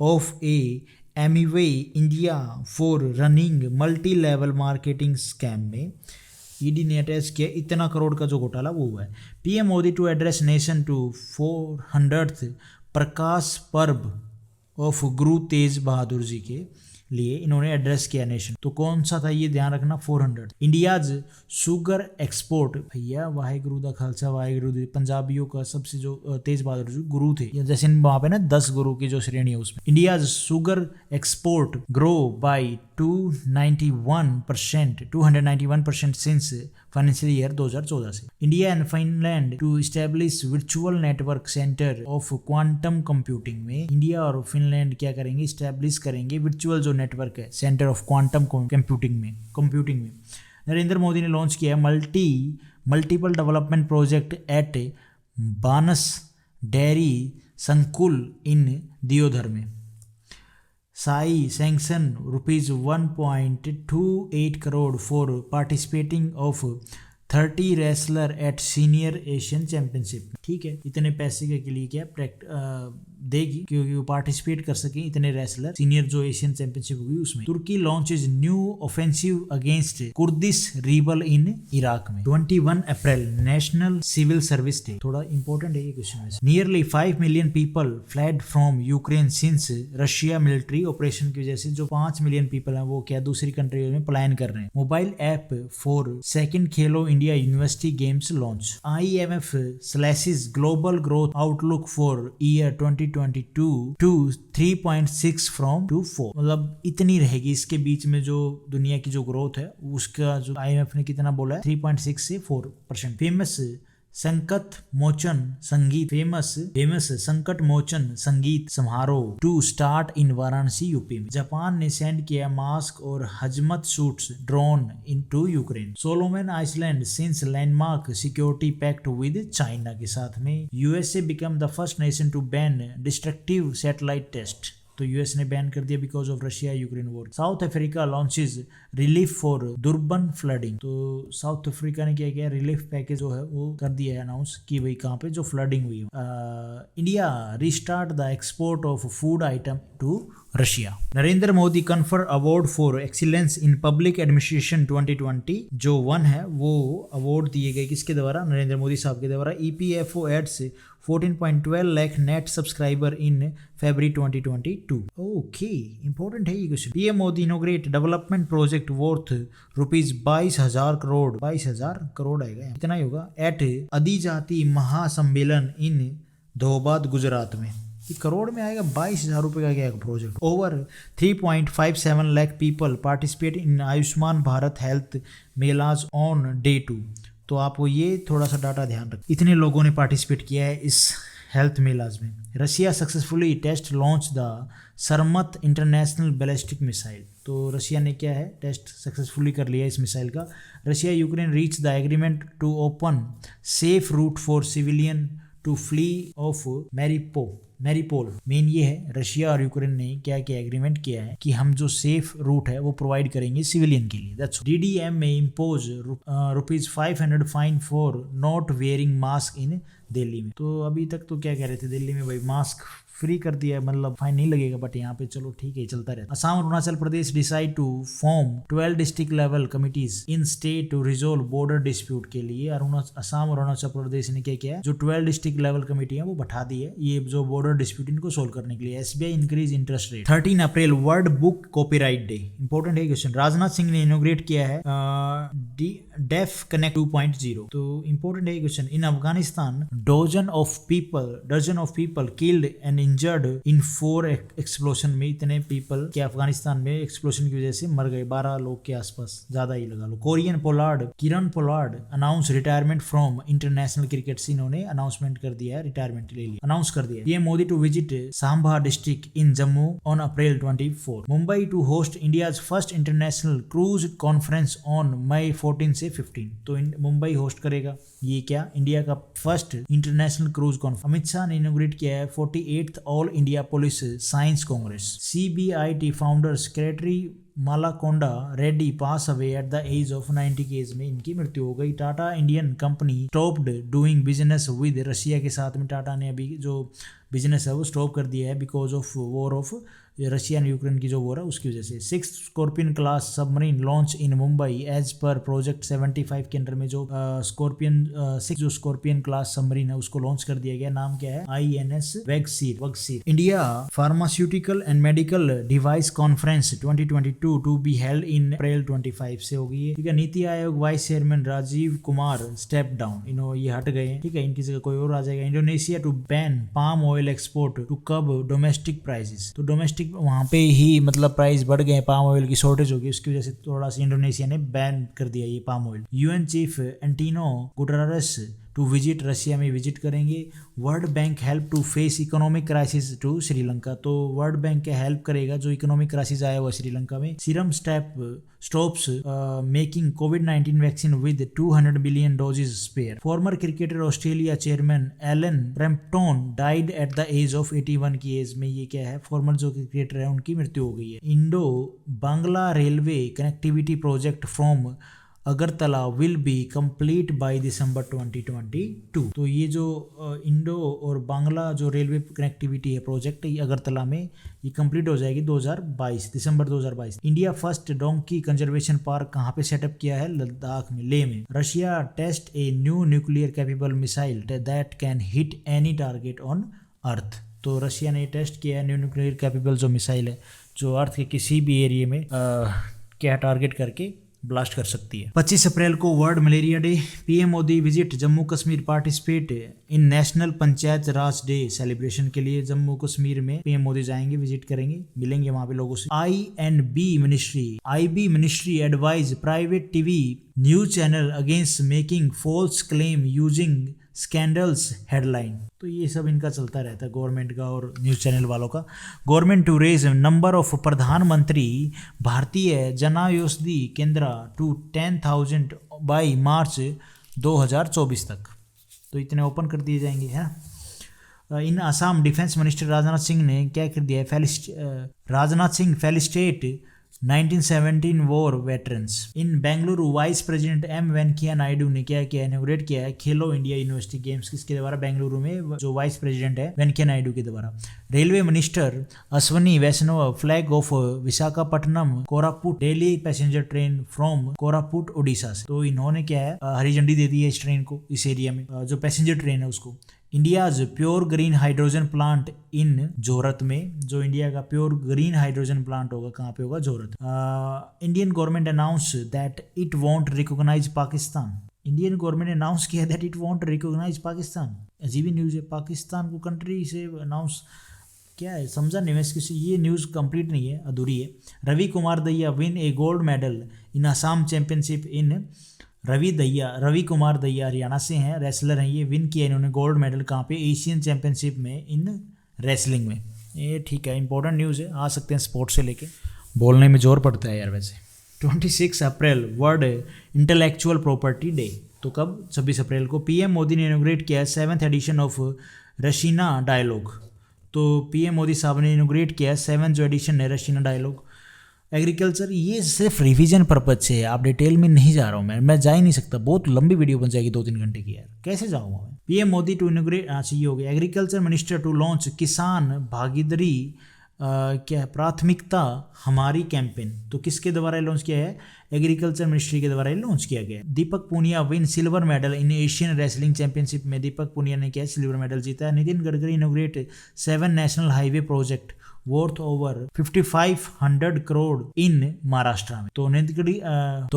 of Amway India for running multi level marketing scam में ED ने अटैच किया इतना करोड़ का जो घोटाला वो हुआ है। PM Modi to address nation to 400th Prakash Parv of गुरु तेज बहादुर जी के लिए इन्होंने एड्रेस किया नेशन, तो कौन सा था ये ध्यान रखना, 400। इंडियाज शुगर एक्सपोर्ट, भैया वाहेगुरु दा खालसा वाहेगुरु दी, पंजाबियों का सबसे जो तेज बहादुर जी गुरु थे, जैसे वहाँ पे ना 10 गुरु की जो श्रेणी है उसमें। India's sugar export grow by 291% since financial year 2014 से। India and Finland to establish virtual network centre of quantum computing में इंडिया और फिनलैंड क्या करेंगे, इस्टेब्लिश करेंगे वर्चुअल जो नेटवर्क है सेंटर ऑफ क्वांटम कंप्यूटिंग में। नरेंद्र मोदी ने लॉन्च किया multiple development project at Banas dairy Sankul in Deodhar में। SAI sanction ₹1.28 crore for participating of 30 wrestler at senior Asian championship. ठीक है, इतने पैसे के लिए क्या देगी क्योंकि वो पार्टिसिपेट कर सके इतने रेसलर सीनियर जो एशियन चैंपियनशिप होगी उसमें। Turkey launches new offensive against Kurdish rebel in Iraq में। 21 April national civil service day, थोड़ा इंपॉर्टेंट है ये question. Nearly 5 million people fled from Ukraine since Russia military operation की वजह से जो 5 मिलियन पीपल हैं वो क्या दूसरी कंट्री में पलायन कर रहे हैं। Mobile app for second Khelo India university games launch. IMF slashes global growth outlook for year 2022 to 3.6 from 2.4, मतलब इतनी रहेगी इसके बीच में जो दुनिया की जो ग्रोथ है उसका जो IMF ने कितना बोला है 3.6 से 4%। फेमस संकट Mochan Sangeet Samaroh to start in Varanasi UP में। जापान ने सेंड किया मास्क और hazmat suits drone into Ukraine. Solomon Island signs landmark security pact with China के साथ में। USA become the first nation to ban destructive satellite test, तो US ने ban कर दिया because of Russia Ukraine war. South Africa launches relief for Durban flooding, तो South Africa ने क्या किया रिलीफ पैकेज जो है वो कर दिया है अनाउंस कि भाई कहाँ पे जो फ्लडिंग हुई है। India restart the export of food item to Russia. Narendra Modi confer award for excellence in public administration 2020 जो 1 है वो अवार्ड दिए गए किसके द्वारा, नरेंद्र मोदी साहब के द्वारा। EPFO adds 14.12 lakh net subscriber in February 2022। Okay important है ये question. PM Modi inaugurate development project worth rupees 22,000 crore, 22,000 crore आएगा इतना ही होगा, एट आदिजाति महासम्मेलन इन धोबाद गुजरात में। करोड़ में आएगा 22,000 रुपए का क्या project. Over 3.57 lakh people participate in Ayushman Bharat health melas on day 2, तो आपको ये थोड़ा सा डाटा ध्यान रख, इतने लोगों ने पार्टिसिपेट किया है इस हेल्थ मेलाज में। Russia successfully test launch the Sarmat international ballistic missile, तो रशिया ने क्या है टेस्ट सक्सेसफुली कर लिया इस मिसाइल का। Russia Ukraine reach the agreement to open safe route for civilian to flee of Mariupol. Main ये है रशिया और यूक्रेन ने क्या क्या एग्रीमेंट किया है कि हम जो सेफ रूट है वो प्रोवाइड करेंगे सिविलियन के लिए। दैट्स DDM में impose rupees 500 fine for not wearing mask in Delhi में। तो अभी तक तो क्या कह रहे थे दिल्ली में भाई मास्क फ्री कर दिया है, मतलब फाइन नहीं लगेगा, बट यहाँ पे चलो ठीक है चलता रहता। असम और Arunachal Pradesh decide to form 12 district level committees in state to resolve border dispute के लिए। असम और अरुणाचल प्रदेश ने क्या किया है जो 12 डिस्ट्रिक्ट लेवल कमिटी है वो बैठा दी है ये जो बॉर्डर डिस्प्यूट इनको सोल्व करने के लिए। SBI increase interest rate. 13 अप्रैल world book copyright day, important है क्वेश्चन। राजनाथ सिंह ने इनोग्रेट किया है डेफ कनेक्ट 2.0, तो इंपॉर्टेंट है question. In Afghanistan dozen of people killed and injured in 4 explosion में, इतने पीपल के अफगानिस्तान में एक्सप्लोशन की वजह से मर गए, 12 लोग के आसपास, ज्यादा ही लगा लो। Kieron Pollard announce retirement from international cricket से, इन्होंने अनाउंसमेंट कर दिया है, रिटायरमेंट ले लिया, अनाउंस कर दिया। PM Modi to visit Samba district in Jammu on April 24। Mumbai to host India's first international cruise conference on May 14 से 15, तो मुंबई होस्ट करेगा ये क्या इंडिया का first international cruise conference. Amit Shah ने इनोग्रेट किया है 48th all India police science congress. CBIT founder secretary Malakonda Reddy pass away at the age of 90 की एज में इनकी मृत्यु हो गई। Tata Indian company stopped doing business with Russia के साथ में टाटा ने अभी जो बिजनेस है वो स्टॉप कर दिया है because of war of Russia and Ukraine की जो वॉर है उसकी वजह से। 6th scorpion class submarine launch in Mumbai as per project 75 के अंडर में जो स्कॉर्पियन क्लास सबमरीन है उसको लॉन्च कर दिया गया। नाम क्या है INS Vagsheer. India pharmaceutical and medical device conference 2022 to be held in April 25 से होगी है, ठीक है। NITI Aayog vice chairman Rajiv Kumar step down, ये हट गए, ठीक है, इनकी जगह कोई और आ जाएगा। Indonesia to ban palm oil export to curb domestic prices, तो डोमेस्टिक वहां पे ही मतलब प्राइस बढ़ गए, पाम ऑयल की शॉर्टेज होगी, उसकी वजह से थोड़ा सा इंडोनेशिया ने बैन कर दिया ये palm oil. UN chief Antonio Guterres to visit, Russia में विजिट करेंगे। World bank help to face economic crisis to Sri Lanka, तो वर्ल्ड बैंक का हेल्प करेगा जो इकोनॉमिक क्राइसिस आया हुआ श्रीलंका में। सीरम स्टॉप्स मेकिंग कोविड-19 vaccine with 200 billion doses spare. Former cricketer Australia chairman Alan Brampton died at the age of 81 की age में, ये क्या है फॉर्मर जो क्रिकेटर है उनकी मृत्यु हो गई है। Indo Bangla railway connectivity project from Agartala will be complete by December 2022। तो ये जो इंडो और बांग्ला जो रेलवे कनेक्टिविटी है प्रोजेक्ट, ये अगरतला में ये कंप्लीट हो जाएगी 2022 दिसंबर 2022। India first donkey conservation park कहाँ पे सेटअप किया है? लद्दाख में, लेह में। Russia test a new nuclear capable missile that can hit any target on earth. तो रशिया ने टेस्ट किया है न्यू न्यूक्लियर कैपेबल जो मिसाइल है जो अर्थ के किसी भी एरिया में क्या टारगेट करके ब्लास्ट कर सकती है। 25 अप्रैल को world malaria day. PM Modi visit Jammu Kashmir, participate in national panchayat Raj day celebration के लिए जम्मू कश्मीर में पीएम मोदी जाएंगे, विजिट करेंगे, मिलेंगे वहां पे लोगों से। IB ministry advise private TV news channel against making false claim using scandals headline. तो ये सब इनका चलता रहता है गवर्नमेंट का और न्यूज़ चैनल वालों का। Government to raise number of Pradhan Mantri Bhartiya जनऔषधि केंद्र टू 10,000 बाई मार्च 2024 तक। तो इतने ओपन कर दिए जाएंगे, है। In Assam defence minister Rajnath Singh ने क्या कर दिया है? Rajnath Singh felicitate 1917 war veterans. In Bengaluru vice president M Venkaiah Naidu ने क्या किया? इनॉग्रेट किया है खेलो इंडिया यूनिवर्सिटी गेम्स। किसके द्वारा? बेंगलुरु में जो वाइस प्रेसिडेंट है वेंकैया नायडू के द्वारा। Railway minister Ashwini Vaishnaw flag off Visakhapatnam Koraput daily passenger train from Koraput Odisha से। तो इन्होंने क्या है हरी झंडी दे दी है इस ट्रेन को, इस एरिया में जो पैसेंजर ट्रेन है उसको। India's pure green hydrogen plant in Jorhat में, जो इंडिया का प्योर ग्रीन हाइड्रोजन प्लांट होगा कहाँ पे होगा? Jorhat. Indian government announce that it won't recognise Pakistan. Indian government ने अनाउंस किया that it won't recognise Pakistan. अजीब ही न्यूज़ है, पाकिस्तान को कंट्री से अनाउंस क्या है समझा नहीं मैं इसकी। ये न्यूज़ कंप्लीट नहीं है, अधूरी है। Ravi Kumar Dahiya win a gold medal in Asian championship in. Ravi Kumar Dahiya Haryana से हैं, रेसलर हैं, ये विन किया इन्होंने गोल्ड मेडल कहाँ पे? एशियन चैंपियनशिप में इन रेसलिंग में। ये ठीक है, इंपॉर्टेंट न्यूज़ है, आ सकते हैं स्पोर्ट्स से लेके। बोलने में जोर पड़ता है यार वैसे। 26 अप्रैल वर्ल्ड इंटेलेक्चुअल प्रॉपर्टी डे। तो कब? 26 अप्रैल को। पीएम मोदी ने इनोग्रेट किया 7th एडिशन ऑफ रशीना डायलॉग। तो पीएम मोदी साहब ने इनोग्रेट किया 7th जो एडिशन है रशीना डायलॉग। एग्रीकल्चर, ये सिर्फ रिवीजन पर्पज से है, आप डिटेल में नहीं जा रहा हूँ मैं जा ही नहीं सकता, बहुत लंबी वीडियो बन जाएगी 2-3 घंटे की यार, कैसे जाऊँगा मैं। पीएम मोदी टू इनोग्रेट, अच्छा ये हो गया। एग्रीकल्चर मिनिस्टर टू लॉन्च किसान भागीदारी क्या प्राथमिकता हमारी कैंपेन। तो किसके द्वारा लॉन्च किया है? एग्रीकल्चर मिनिस्ट्री के द्वारा लॉन्च किया गया। Deepak Punia win silver medal in Asian wrestling championship में दीपक पुनिया ने क्या सिल्वर मेडल जीता है। Nitin Gadkari inaugurate 7 national highway project worth over 5500 crore in Maharashtra में। तो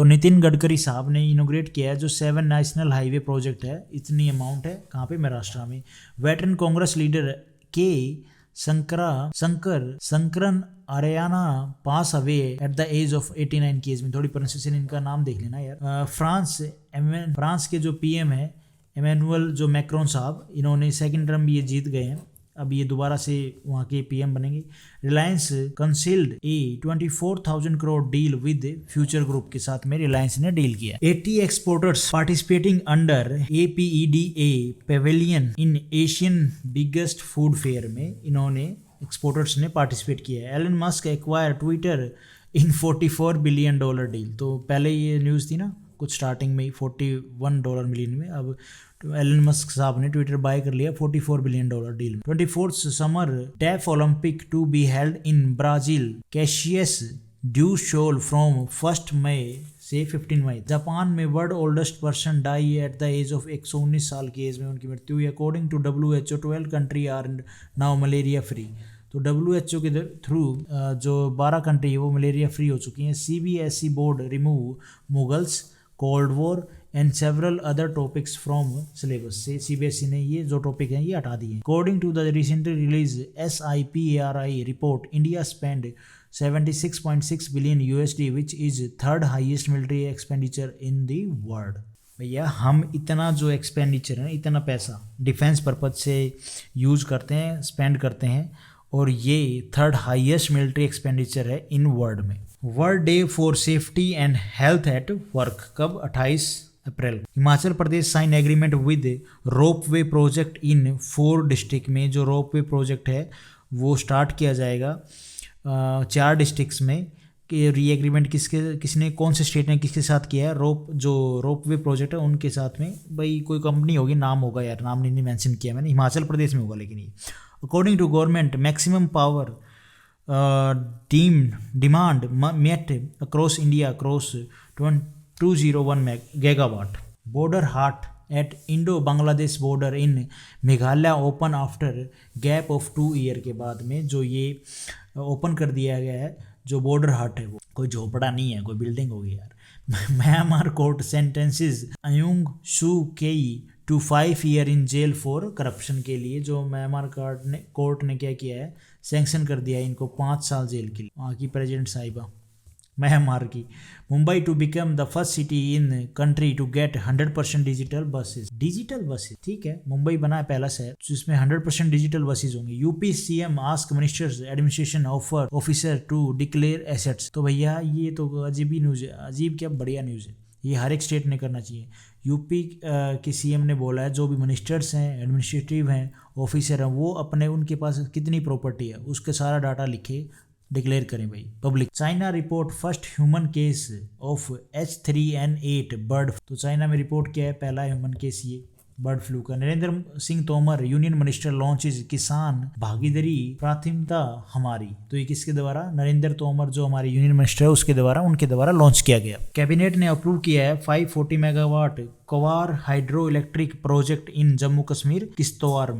नितिन गडकरी साहब ने इनोग्रेट किया है जो 7 नेशनल हाईवे प्रोजेक्ट है, इतनी अमाउंट है कहाँ पे? महाराष्ट्र में। Veteran Congress leader K Sankaranarayanan pass away at the age of 89 की एज में। थोड़ी प्रोनाउंसिएशन इनका नाम देख लेना यार। फ्रांस के जो पीएम है इमैनुअल जो मैक्रोन साहब, इन्होंने 2nd टर्म भी ये जीत गए हैं, अब ये दोबारा से वहाँ के पीएम बनेंगे। Reliance concealed A 24,000 crore deal with future group के साथ में रिलायंस ने डील किया। 80 exporters participating under APEDA pavilion इन एशियन बिगेस्ट फूड फेयर में इन्होंने एक्सपोर्टर्स ने पार्टिसिपेट किया है। एलन मस्क एक्वायर ट्विटर इन $44 बिलियन डील। तो पहले ये न्यूज़ थी ना कुछ स्टार्टिंग में $41 मिलियन में, अब एलन मस्क साहब ने ट्विटर बाय कर लिया $44 बिलियन डील में। 24th summer deaf Olympic to be held in Brazil Caxias do Sul from 1 मई से 15 मई। जापान में world oldest person die at the age of 119 साल की एज में उनकी मृत्यु हुई। According to WHO 12 country are now malaria free. तो WHO के थ्रू जो 12 कंट्री है वो मलेरिया फ्री हो चुकी हैं। CBSE board remove Mughals cold war and several other topics from syllabus से। CBSE ने ये जो टॉपिक हैं ये हटा दिए। According to the recently release SIPRI रिपोर्ट, India spend $76.6 billion which is 3rd highest military expenditure in the world. भैया हम इतना जो एक्सपेंडिचर है, इतना पैसा डिफेंस पर्पज से यूज करते हैं, स्पेंड करते हैं, और ये 3rd हाईएस्ट मिलिट्री एक्सपेंडिचर है इन वर्ल्ड में। World day for safety and health at work कब? 28 अप्रैल। Himachal Pradesh sign agreement with ropeway project in 4 district में। जो रोपवे प्रोजेक्ट है वो स्टार्ट किया जाएगा 4 डिस्ट्रिक्ट्स में। कि री एग्रीमेंट किसने कौन से स्टेट ने किसके साथ किया है, रोपवे प्रोजेक्ट है उनके साथ में, भाई कोई कंपनी होगी, नाम होगा यार, नाम नहीं मेंशन किया मैंने, हिमाचल प्रदेश में होगा लेकिन ये। According to government maximum power demand met across India across 201 gigawatt. Border haat at Indo Bangladesh border in Meghalaya open after gap of 2 year के बाद में जो ये ओपन कर दिया गया है जो बॉर्डर हाट है, वो कोई झोपड़ा नहीं है, कोई बिल्डिंग होगी यार। Myanmar court sentences Aung Suu Kyi to 5 year in jail for corruption के लिए जो म्यांमार कोर्ट ने क्या किया है, सैंक्शन कर दिया है इनको 5 साल जेल के लिए। वहाँ की प्रेसिडेंट साहिबा म्यांमार की। Mumbai to become the first city in country to get 100% digital buses. ठीक है, मुंबई बना है पहला शहर जिसमें 100% डिजिटल बसेस होंगे। UP CM ask ministers administration officer to declare assets. तो भैया ये तो अजीब ही न्यूज़ है, अजीब क्या बढ़िया न्यूज़ है, ये हर एक स्टेट ने करना चाहिए। यूपी के सीएम ने बोला है जो भी मिनिस्टर्स हैं, एडमिनिस्ट्रेटिव हैं, ऑफिसर हैं, वो अपने उनके पास कितनी प्रॉपर्टी है उसके सारा डाटा लिखे डिक्लेयर करें भाई public. China report first human case of H3N8 bird. तो चाइना में रिपोर्ट किया है पहला ह्यूमन केस ये बर्ड फ्लू का। Narendra Singh Tomar union minister launches किसान भागीदारी प्राथमिकता हमारी। तो ये किसके द्वारा, नरेंद्र तोमर जो हमारे यूनियन मिनिस्टर है उसके द्वारा, उनके द्वारा लॉन्च किया गया। कैबिनेट ने अप्रूव किया है 540 megawatt Kwar hydro electric project in Jammu Kashmir Kishtwar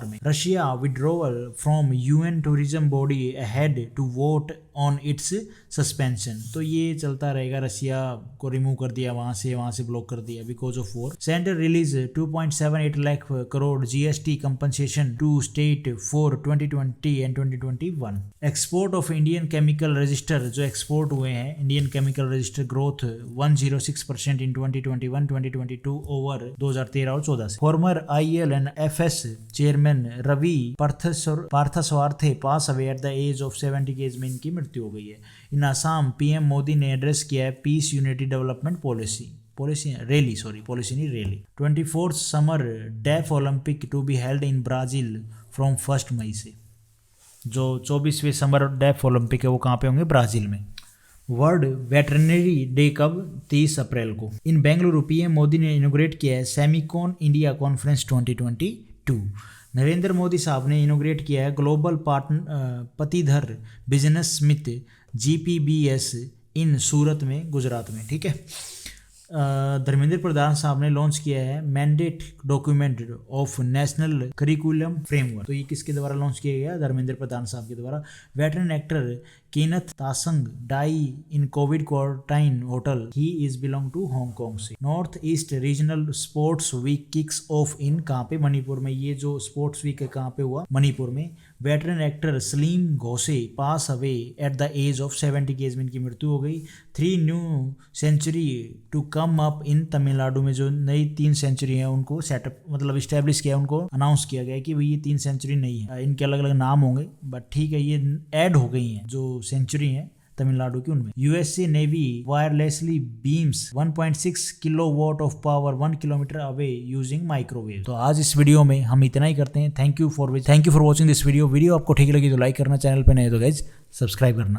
में। Russia withdrawal from UN tourism body ahead to vote on its suspension. तो ये चलता रहेगा, रशिया को रिमूव कर दिया वहां से ब्लॉक कर दिया because of war. Centre release 2.78 lakh crore GST compensation to state for 2020 and 2021। Export of Indian chemical register जो एक्सपोर्ट हुए हैं, Indian chemical register growth 106% in 2021-2022 over 2013 और 14 से। Former IL and FS chairman Ravi Parthasarathy pass away at the age of 70 के age में इनकी मृत्यु हो गई है। इन असम पीएम मोदी ने एड्रेस किया है पीस यूनिटी डेवलपमेंट पॉलिसी नहीं rally. 24th summer deaf Olympic to be held in Brazil from 1 मई से। जो 24वें समर डेफ ओलंपिक है वो कहाँ पे होंगे, ब्राज़ील में। वर्ल्ड वेटरनरी डे कब, 30 अप्रैल को। इन बेंगलुरु पीएम मोदी ने इनोग्रेट किया है Semicon India conference 2022। Narendra Modi साहब ने इनोग्रेट किया है ग्लोबल पतिधर बिजनेस समिट GPBS इन सूरत में, गुजरात में। ठीक है। धर्मेंद्र प्रधान साहब ने लॉन्च किया है mandate document of national curriculum framework. तो ये किसके द्वारा लॉन्च किया गया, धर्मेंद्र प्रधान साहब के द्वारा। Veteran actor Kenneth Tsang die in COVID quarantine hotel, he is belong to Hong Kong से। North east regional sports week kicks off in, कहाँ पे, मणिपुर में। ये जो स्पोर्ट्स वीक है कहाँ पे हुआ, मणिपुर में। Veteran actor Salim Ghouse pass away at the age of 70 के एज में इनकी मृत्यु हो गई। 3 new century to come up in Tamil Nadu में, जो नई 3 सेंचुरी है उनको सेटअप मतलब इस्टेब्लिश किया, उनको अनाउंस किया गया कि भाई ये 3 सेंचुरी नहीं है, इनके अलग अलग नाम होंगे बट ठीक है ये ऐड हो गई हैं जो सेंचुरी है तमिलनाडु की उनमें। USA navy wirelessly beams 1.6 kilowatt of power 1 kilometre away using microwave. तो आज इस वीडियो में हम इतना ही करते हैं। Thank you for watching this video. Video आपको ठीक लगी तो लाइक करना, चैनल पे नए तो गाइज सब्सक्राइब करना।